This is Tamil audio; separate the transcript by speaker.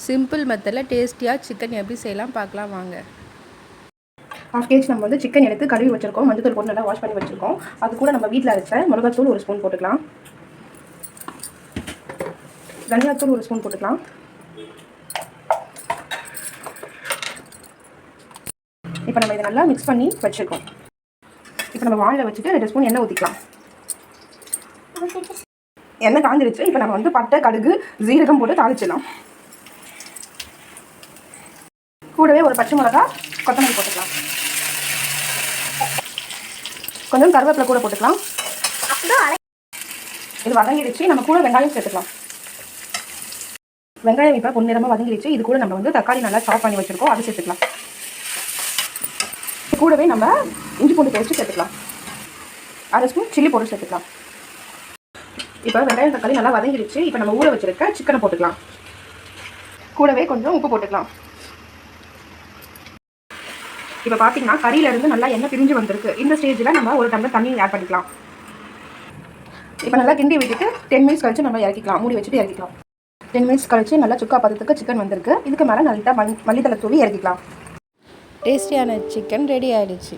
Speaker 1: சிம்பிள் மெத்தடில் டேஸ்டியாக சிக்கன் எப்படி செய்யலாம் பார்க்கலாம் வாங்க.
Speaker 2: ½ kg நம்ம வந்து சிக்கன் எடுத்து கழுவி வச்சுருக்கோம். மஞ்சள் போட்டு நல்லா வாஷ் பண்ணி வச்சுருக்கோம். அது கூட நம்ம வீட்டில் அரைச்ச மிளகாத்தூள் 1 ஸ்பூன் போட்டுக்கலாம். தனியாத்தூள் 1 ஸ்பூன் போட்டுக்கலாம். இப்போ நம்ம இதை நல்லா மிக்ஸ் பண்ணி வச்சுருக்கோம். இப்போ நம்ம வானிலை வச்சுட்டு 2 ஸ்பூன் எண்ணெய் ஊற்றிக்கலாம். எண்ணெய் காஞ்சிருச்சு. இப்போ நம்ம வந்து பட்டை, கடுகு, ஜீரகம் போட்டு தாளிச்சிடலாம். கூடவே ஒரு பச்சை மிளகா, கொத்தமல்லி போட்டுக்கலாம். கொஞ்சம் கருவேப்பிலை கூட போட்டுக்கலாம். இது வதங்கிடுச்சு. நம்ம கூட வெங்காயம் சேர்த்துக்கலாம். வெங்காயம் இப்போ பொன்னிறமாக வதங்கிடுச்சு. இது கூட நம்ம வந்து தக்காளி நல்லா சாப் பண்ணி வச்சுருக்கோம், அதை சேர்த்துக்கலாம். கூடவே நம்ம இஞ்சி பூண்டு பேஸ்ட்டு சேர்த்துக்கலாம். 1/2 ஸ்பூன் சில்லி பவுடர் சேர்த்துக்கலாம். இப்போ வெங்காயம் தக்காளி நல்லா வதங்கிடுச்சு. இப்போ நம்ம ஊற வச்சுருக்க சிக்கனை போட்டுக்கலாம். கூடவே கொஞ்சம் உப்பு போட்டுக்கலாம். இப்போ பார்த்தீங்கன்னா கறியிலேருந்து நல்லா எண்ணெய் பிரிஞ்சு வந்திருக்கு. இந்த ஸ்டேஜில் நம்ம 1 டம்ளர் தண்ணி ஆட் பண்ணிக்கலாம். இப்போ நல்லா கிண்டி விட்டுட்டு 10 மினிட்ஸ் கழிச்சு நம்ம இறக்கிக்கலாம். மூடி வச்சுட்டு இறக்கிக்கலாம். 10 மினிட்ஸ் கழிச்சு நல்லா சுக்கா பதத்துக்கு சிக்கன் வந்திருக்கு. இதுக்கு மேலே நல்லா மல்லித்தலை தூவி இறக்கிக்கலாம்.
Speaker 1: டேஸ்டியான சிக்கன் ரெடி ஆகிடுச்சு.